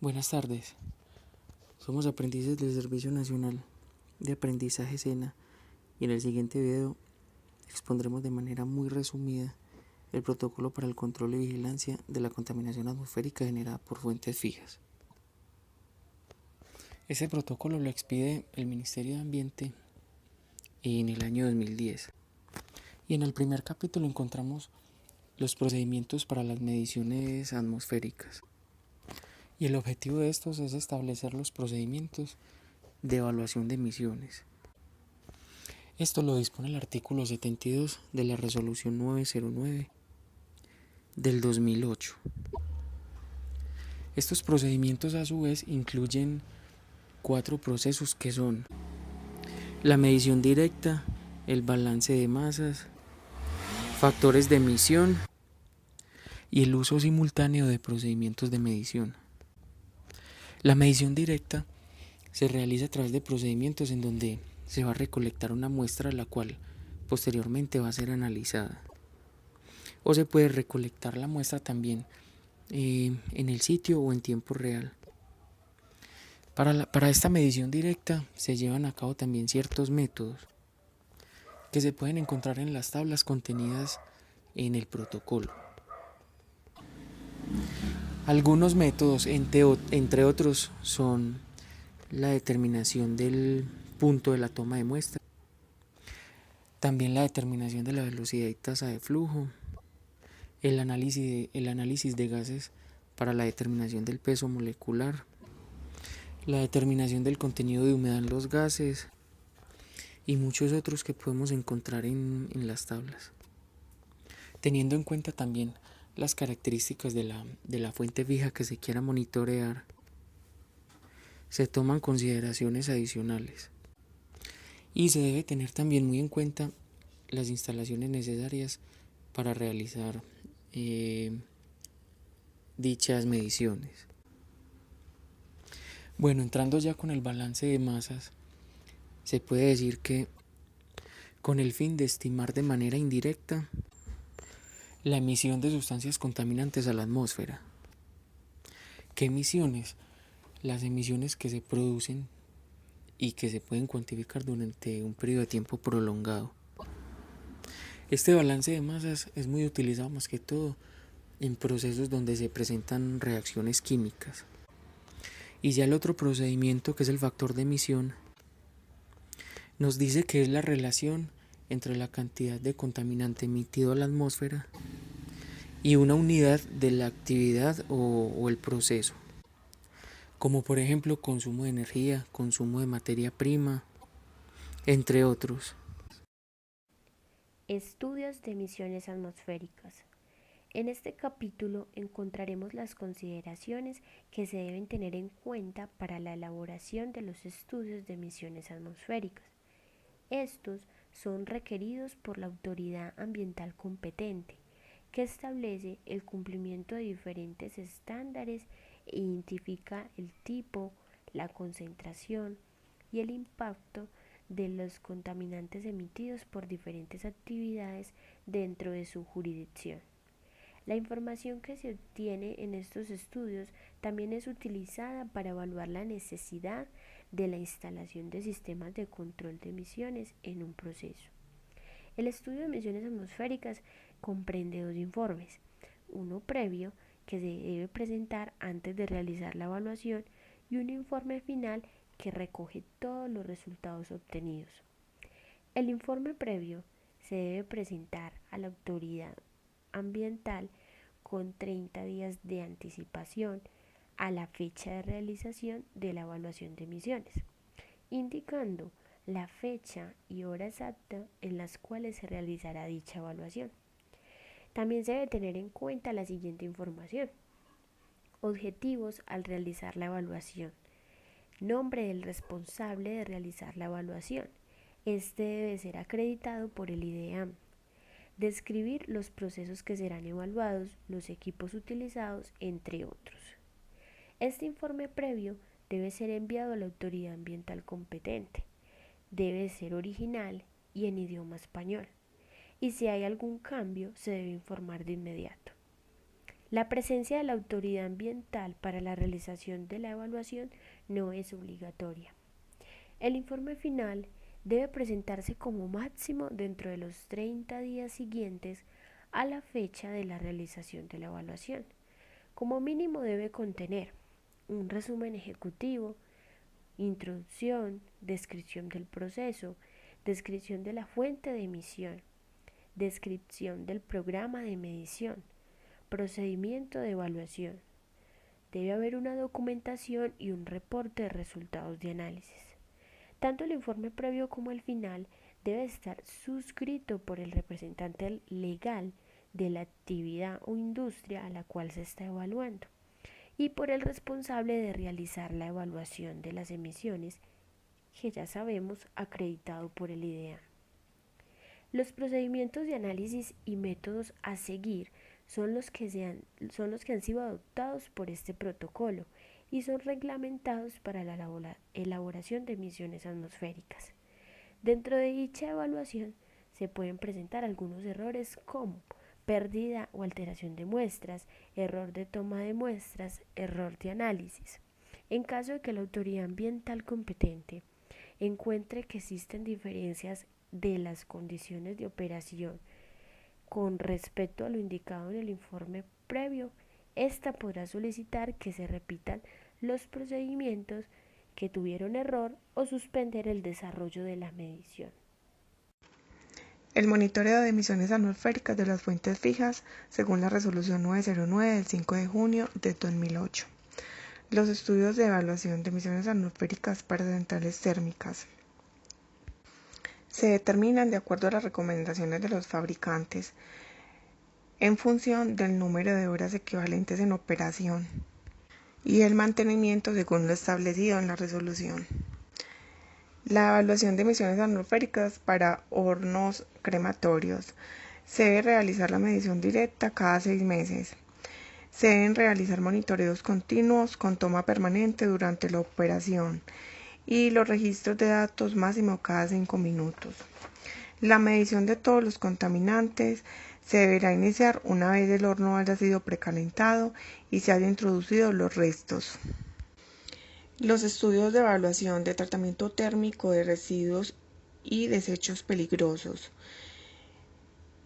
Buenas tardes, somos aprendices del Servicio Nacional de Aprendizaje SENA y en el siguiente video expondremos de manera muy resumida el protocolo para el control y vigilancia de la contaminación atmosférica generada por fuentes fijas. Este protocolo lo expide el Ministerio de Ambiente en el año 2010 y en el primer capítulo encontramos los procedimientos para las mediciones atmosféricas. Y el objetivo de estos es establecer los procedimientos de evaluación de emisiones. Esto lo dispone el artículo 72 de la Resolución 909 del 2008. Estos procedimientos a su vez incluyen 4 procesos que son la medición directa, el balance de masas, factores de emisión y el uso simultáneo de procedimientos de medición. La medición directa se realiza a través de procedimientos en donde se va a recolectar una muestra la cual posteriormente va a ser analizada. O se puede recolectar la muestra también en el sitio o en tiempo real. Para esta medición directa se llevan a cabo también ciertos métodos que se pueden encontrar en las tablas contenidas en el protocolo. Algunos métodos, entre otros, son la determinación del punto de la toma de muestra, también la determinación de la velocidad y tasa de flujo, el análisis de gases para la determinación del peso molecular, la determinación del contenido de humedad en los gases y muchos otros que podemos encontrar en las tablas. Teniendo en cuenta también las características de la fuente fija que se quiera monitorear, se toman consideraciones adicionales y se debe tener también muy en cuenta las instalaciones necesarias para realizar dichas mediciones. Bueno, entrando ya con el balance de masas, se puede decir que con el fin de estimar de manera indirecta la emisión de sustancias contaminantes a la atmósfera. ¿Qué emisiones? Las emisiones que se producen y que se pueden cuantificar durante un periodo de tiempo prolongado. Este balance de masas es muy utilizado más que todo en procesos donde se presentan reacciones químicas. Y ya el otro procedimiento, que es el factor de emisión, nos dice que es la relación entre la cantidad de contaminante emitido a la atmósfera y una unidad de la actividad o el proceso, como por ejemplo consumo de energía, consumo de materia prima, entre otros. Estudios de emisiones atmosféricas. En este capítulo encontraremos las consideraciones que se deben tener en cuenta para la elaboración de los estudios de emisiones atmosféricas. Estos son requeridos por la autoridad ambiental competente, que establece el cumplimiento de diferentes estándares e identifica el tipo, la concentración y el impacto de los contaminantes emitidos por diferentes actividades dentro de su jurisdicción. La información que se obtiene en estos estudios también es utilizada para evaluar la necesidad de la instalación de sistemas de control de emisiones en un proceso. El estudio de emisiones atmosféricas comprende 2 informes, uno previo que se debe presentar antes de realizar la evaluación y un informe final que recoge todos los resultados obtenidos. El informe previo se debe presentar a la autoridad ambiental con 30 días de anticipación a la fecha de realización de la evaluación de emisiones, indicando la fecha y hora exacta en las cuales se realizará dicha evaluación. También se debe tener en cuenta la siguiente información: objetivos al realizar la evaluación, nombre del responsable de realizar la evaluación. Este debe ser acreditado por el IDEAM. Describir los procesos que serán evaluados, los equipos utilizados, entre otros. Este informe previo debe ser enviado a la autoridad ambiental competente. Debe ser original y en idioma español. Y si hay algún cambio, se debe informar de inmediato. La presencia de la autoridad ambiental para la realización de la evaluación no es obligatoria. El informe final debe presentarse como máximo dentro de los 30 días siguientes a la fecha de la realización de la evaluación. Como mínimo debe contener un resumen ejecutivo, introducción, descripción del proceso, descripción de la fuente de emisión, descripción del programa de medición, procedimiento de evaluación. Debe haber una documentación y un reporte de resultados de análisis. Tanto el informe previo como el final debe estar suscrito por el representante legal de la actividad o industria a la cual se está evaluando y por el responsable de realizar la evaluación de las emisiones, que ya sabemos, acreditado por el IDEA. Los procedimientos de análisis y métodos a seguir son los que han sido adoptados por este protocolo y son reglamentados para la elaboración de emisiones atmosféricas. Dentro de dicha evaluación se pueden presentar algunos errores como pérdida o alteración de muestras, error de toma de muestras, error de análisis. En caso de que la autoridad ambiental competente encuentre que existen diferencias de las condiciones de operación con respecto a lo indicado en el informe previo, ésta podrá solicitar que se repitan los procedimientos que tuvieron error o suspender el desarrollo de la medición. El monitoreo de emisiones atmosféricas de las fuentes fijas según la resolución 909 del 5 de junio de 2008. Los estudios de evaluación de emisiones atmosféricas para centrales térmicas se determinan de acuerdo a las recomendaciones de los fabricantes en función del número de horas equivalentes en operación y el mantenimiento según lo establecido en la resolución. La evaluación de emisiones atmosféricas para hornos crematorios. Se debe realizar la medición directa cada 6 meses. Se deben realizar monitoreos continuos con toma permanente durante la operación y los registros de datos máximo cada 5 minutos. La medición de todos los contaminantes se deberá iniciar una vez el horno haya sido precalentado y se haya introducido los restos. Los estudios de evaluación de tratamiento térmico de residuos y desechos peligrosos.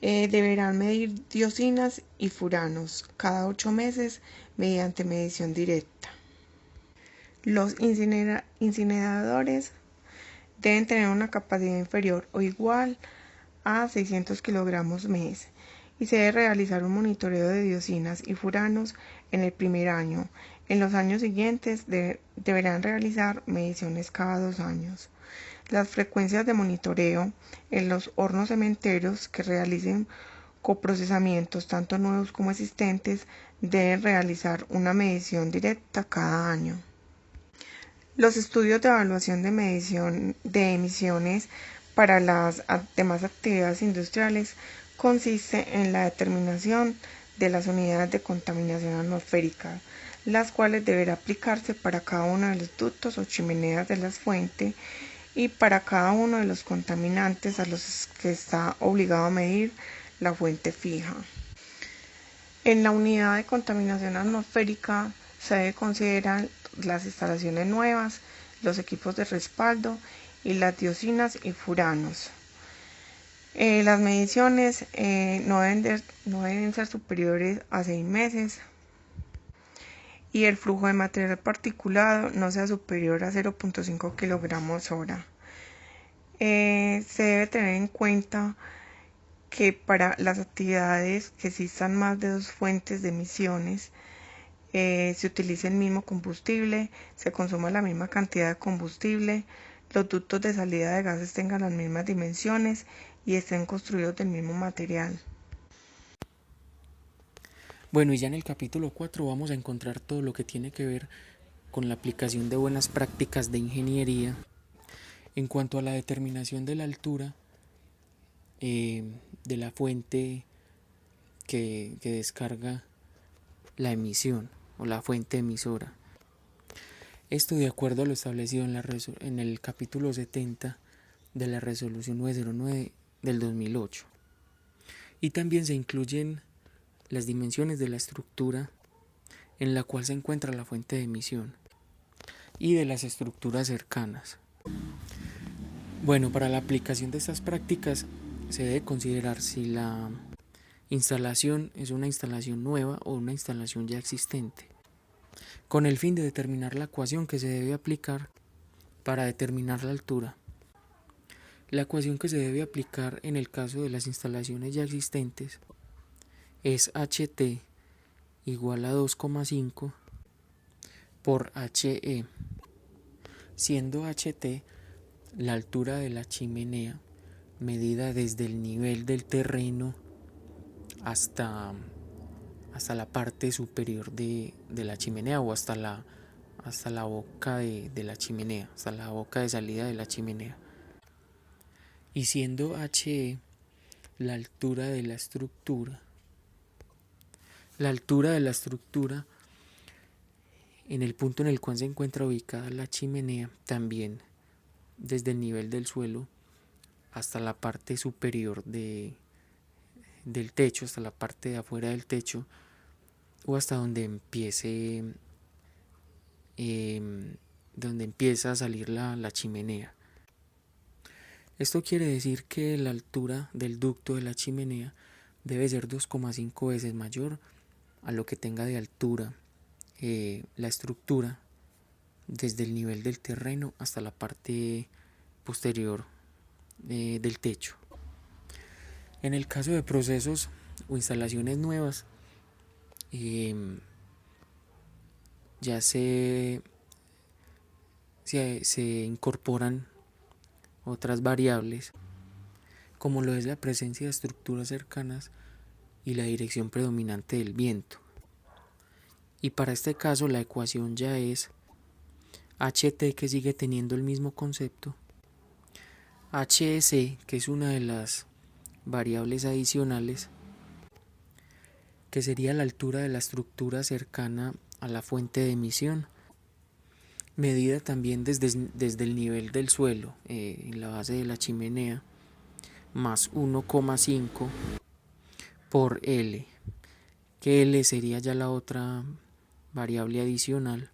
Deberán medir dioxinas y furanos cada 8 meses mediante medición directa. Los incineradores deben tener una capacidad inferior o igual a 600 kilogramos mes y se debe realizar un monitoreo de dioxinas y furanos en el primer año. En los años siguientes deberán realizar mediciones cada 2 años. Las frecuencias de monitoreo en los hornos cementeros que realicen coprocesamientos tanto nuevos como existentes deben realizar una medición directa cada año. Los estudios de evaluación de medición de emisiones para las demás actividades industriales consiste en la determinación de las unidades de contaminación atmosférica, las cuales deberá aplicarse para cada uno de los ductos o chimeneas de la fuente y para cada uno de los contaminantes a los que está obligado a medir la fuente fija. En la unidad de contaminación atmosférica se debe considerar las instalaciones nuevas, los equipos de respaldo y las dioxinas y furanos. Las mediciones no deben ser superiores a 6 meses y el flujo de material particulado no sea superior a 0.5 kilogramos hora. Se debe tener en cuenta que para las actividades que existan más de 2 fuentes de emisiones, se utilice el mismo combustible, se consuma la misma cantidad de combustible, los ductos de salida de gases tengan las mismas dimensiones y estén construidos del mismo material. Bueno, y ya en el capítulo 4 vamos a encontrar todo lo que tiene que ver con la aplicación de buenas prácticas de ingeniería en cuanto a la determinación de la altura de la fuente que descarga la emisión o la fuente emisora. Esto de acuerdo a lo establecido en el capítulo 70 de la resolución 909 del 2008. Y también se incluyen las dimensiones de la estructura en la cual se encuentra la fuente de emisión y de las estructuras cercanas. Bueno, para la aplicación de estas prácticas se debe considerar si la instalación es una instalación nueva o una instalación ya existente, con el fin de determinar la ecuación que se debe aplicar para determinar la altura. La ecuación que se debe aplicar en el caso de las instalaciones ya existentes es HT igual a 2,5 por HE, siendo HT la altura de la chimenea medida desde el nivel del terreno hasta la parte superior de la chimenea o hasta la boca de la chimenea, hasta la boca de salida de la chimenea. Y siendo HE la altura de la estructura, en el punto en el cual se encuentra ubicada la chimenea, también desde el nivel del suelo hasta la parte superior del techo, hasta la parte de afuera del techo, o hasta donde empieza a salir la chimenea. Esto quiere decir que la altura del ducto de la chimenea debe ser 2,5 veces mayor a lo que tenga de altura la estructura desde el nivel del terreno hasta la parte posterior del techo. En el caso de procesos o instalaciones nuevas, ya se incorporan otras variables, como lo es la presencia de estructuras cercanas y la dirección predominante del viento. Y para este caso la ecuación ya es HT, que sigue teniendo el mismo concepto, HEC, que es una de las variables adicionales, que sería la altura de la estructura cercana a la fuente de emisión, medida también desde el nivel del suelo, en la base de la chimenea, más 1,5 por L, que L sería ya la otra variable adicional,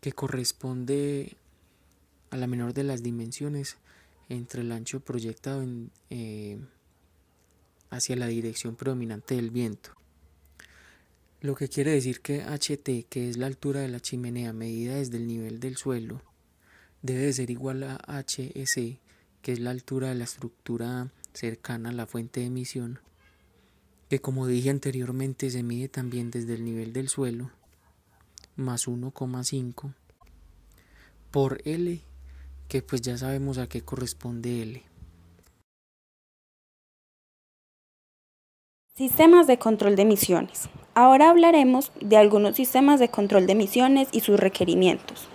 que corresponde a la menor de las dimensiones entre el ancho proyectado hacia la dirección predominante del viento. Lo que quiere decir que HT, que es la altura de la chimenea medida desde el nivel del suelo, debe de ser igual a HEC, que es la altura de la estructura cercana a la fuente de emisión, que como dije anteriormente se mide también desde el nivel del suelo, más 1,5 por L, que pues ya sabemos a qué corresponde L. Sistemas de control de emisiones. Ahora hablaremos de algunos sistemas de control de emisiones y sus requerimientos.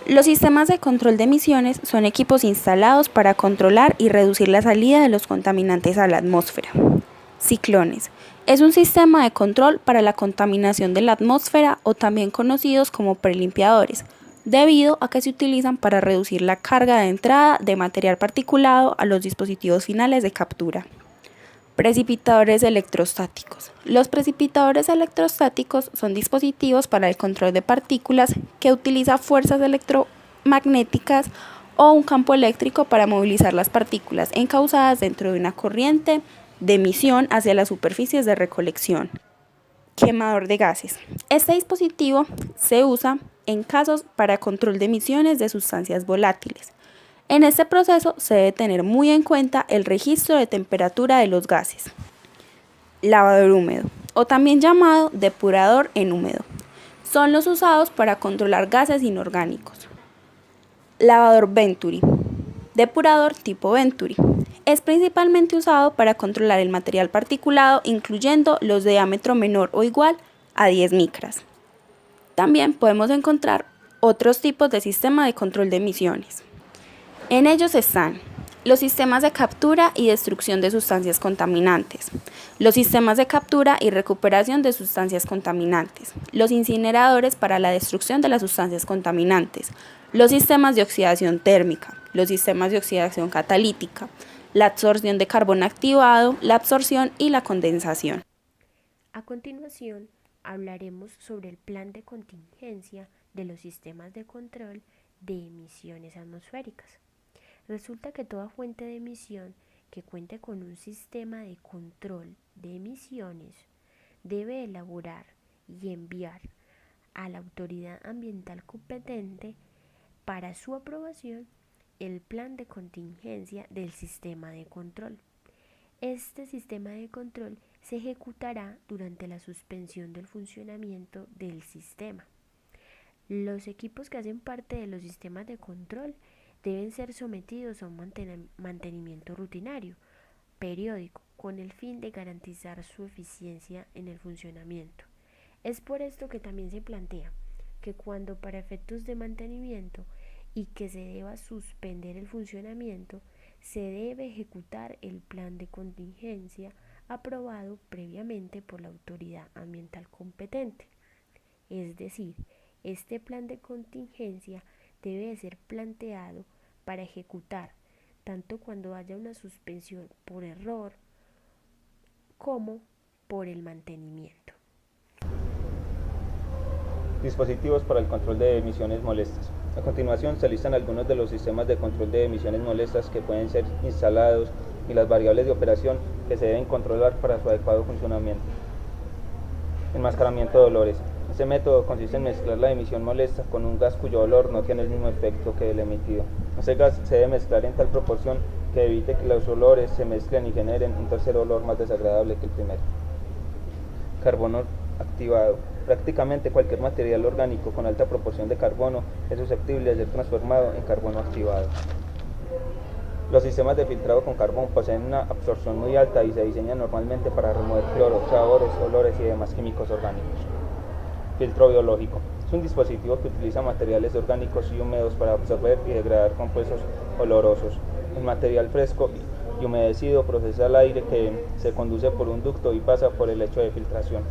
Los sistemas de control de emisiones son equipos instalados para controlar y reducir la salida de los contaminantes a la atmósfera. Ciclones. Es un sistema de control para la contaminación de la atmósfera, o también conocidos como prelimpiadores, debido a que se utilizan para reducir la carga de entrada de material particulado a los dispositivos finales de captura. Precipitadores electrostáticos. Los precipitadores electrostáticos son dispositivos para el control de partículas que utilizan fuerzas electromagnéticas o un campo eléctrico para movilizar las partículas encausadas dentro de una corriente de emisión hacia las superficies de recolección. Quemador de gases. Este dispositivo se usa en casos para control de emisiones de sustancias volátiles. En este proceso se debe tener muy en cuenta el registro de temperatura de los gases. Lavador húmedo, o también llamado depurador en húmedo, son los usados para controlar gases inorgánicos. Lavador Venturi, depurador tipo Venturi, es principalmente usado para controlar el material particulado, incluyendo los de diámetro menor o igual a 10 micras. También podemos encontrar otros tipos de sistema de control de emisiones. En ellos están los sistemas de captura y destrucción de sustancias contaminantes, los sistemas de captura y recuperación de sustancias contaminantes, los incineradores para la destrucción de las sustancias contaminantes, los sistemas de oxidación térmica, los sistemas de oxidación catalítica, la absorción de carbono activado, la absorción y la condensación. A continuación, hablaremos sobre el plan de contingencia de los sistemas de control de emisiones atmosféricas. Resulta que toda fuente de emisión que cuente con un sistema de control de emisiones debe elaborar y enviar a la autoridad ambiental competente para su aprobación el plan de contingencia del sistema de control. Este sistema de control se ejecutará durante la suspensión del funcionamiento del sistema. Los equipos que hacen parte de los sistemas de control deben ser sometidos a un mantenimiento rutinario, periódico, con el fin de garantizar su eficiencia en el funcionamiento. Es por esto que también se plantea que cuando para efectos de mantenimiento y que se deba suspender el funcionamiento, se debe ejecutar el plan de contingencia aprobado previamente por la autoridad ambiental competente. Es decir, este plan de contingencia debe ser planteado para ejecutar tanto cuando haya una suspensión por error como por el mantenimiento. Dispositivos para el control de emisiones molestas. A continuación se listan algunos de los sistemas de control de emisiones molestas que pueden ser instalados y las variables de operación que se deben controlar para su adecuado funcionamiento. Enmascaramiento de olores. Este método consiste en mezclar la emisión molesta con un gas cuyo olor no tiene el mismo efecto que el emitido. Este gas se debe mezclar en tal proporción que evite que los olores se mezclen y generen un tercer olor más desagradable que el primero. Carbono activado. Prácticamente cualquier material orgánico con alta proporción de carbono es susceptible de ser transformado en carbono activado. Los sistemas de filtrado con carbón poseen una absorción muy alta y se diseñan normalmente para remover cloro, sabores, olores y demás químicos orgánicos. Filtro biológico. Es un dispositivo que utiliza materiales orgánicos y húmedos para absorber y degradar compuestos olorosos. El material fresco y humedecido procesa el aire que se conduce por un ducto y pasa por el lecho de filtración.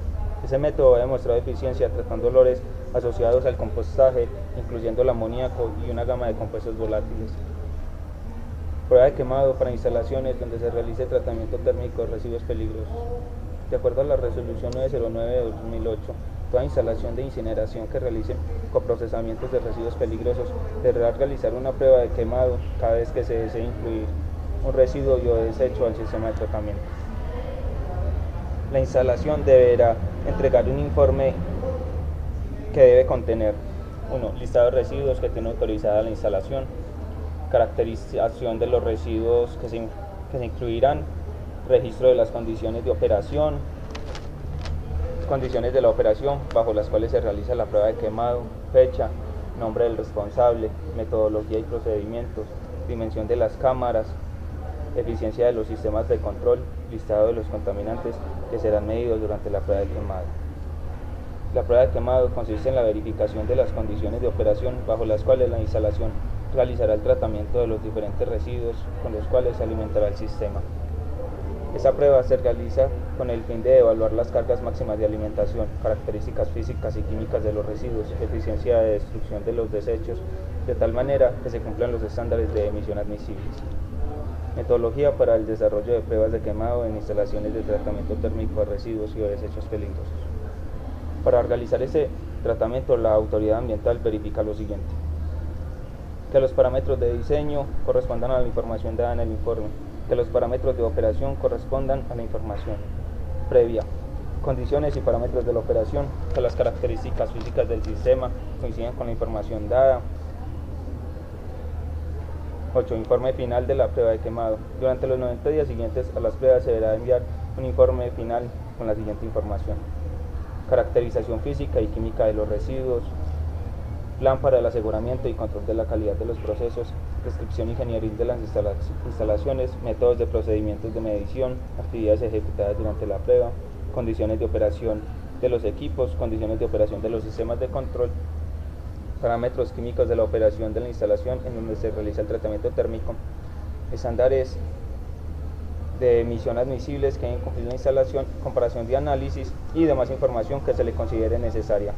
Ese método ha demostrado eficiencia tratando olores asociados al compostaje, incluyendo el amoníaco y una gama de compuestos volátiles. Prueba de quemado para instalaciones donde se realice tratamiento térmico de residuos peligrosos. De acuerdo a la resolución 909 de 2008, toda instalación de incineración que realice coprocesamientos de residuos peligrosos deberá realizar una prueba de quemado cada vez que se desee incluir un residuo biodesecho al sistema de tratamiento. La instalación deberá entregar un informe que debe contener 1. Listado de residuos que tiene autorizada la instalación, caracterización de los residuos que se incluirán, registro de las condiciones de operación, condiciones de la operación bajo las cuales se realiza la prueba de quemado, fecha, nombre del responsable, metodología y procedimientos, dimensión de las cámaras, eficiencia de los sistemas de control, listado de los contaminantes que serán medidos durante la prueba de quemado. La prueba de quemado consiste en la verificación de las condiciones de operación bajo las cuales la instalación realizará el tratamiento de los diferentes residuos con los cuales se alimentará el sistema. Esta prueba se realiza con el fin de evaluar las cargas máximas de alimentación, características físicas y químicas de los residuos, eficiencia de destrucción de los desechos, de tal manera que se cumplan los estándares de emisión admisibles. Metodología para el desarrollo de pruebas de quemado en instalaciones de tratamiento térmico de residuos y de desechos peligrosos. Para realizar ese tratamiento, la autoridad ambiental verifica lo siguiente: que los parámetros de diseño correspondan a la información dada en el informe, que los parámetros de operación correspondan a la información previa, condiciones y parámetros de la operación, que las características físicas del sistema coincidan con la información dada. 8. Informe final de la prueba de quemado. Durante los 90 días siguientes a las pruebas se deberá enviar un informe final con la siguiente información: caracterización física y química de los residuos, plan para el aseguramiento y control de la calidad de los procesos, descripción ingenieril de las instalaciones, métodos de procedimientos de medición, actividades ejecutadas durante la prueba, condiciones de operación de los equipos, condiciones de operación de los sistemas de control, parámetros químicos de la operación de la instalación en donde se realiza el tratamiento térmico, estándares de emisión admisibles que deben cumplir la instalación, comparación de análisis y demás información que se le considere necesaria.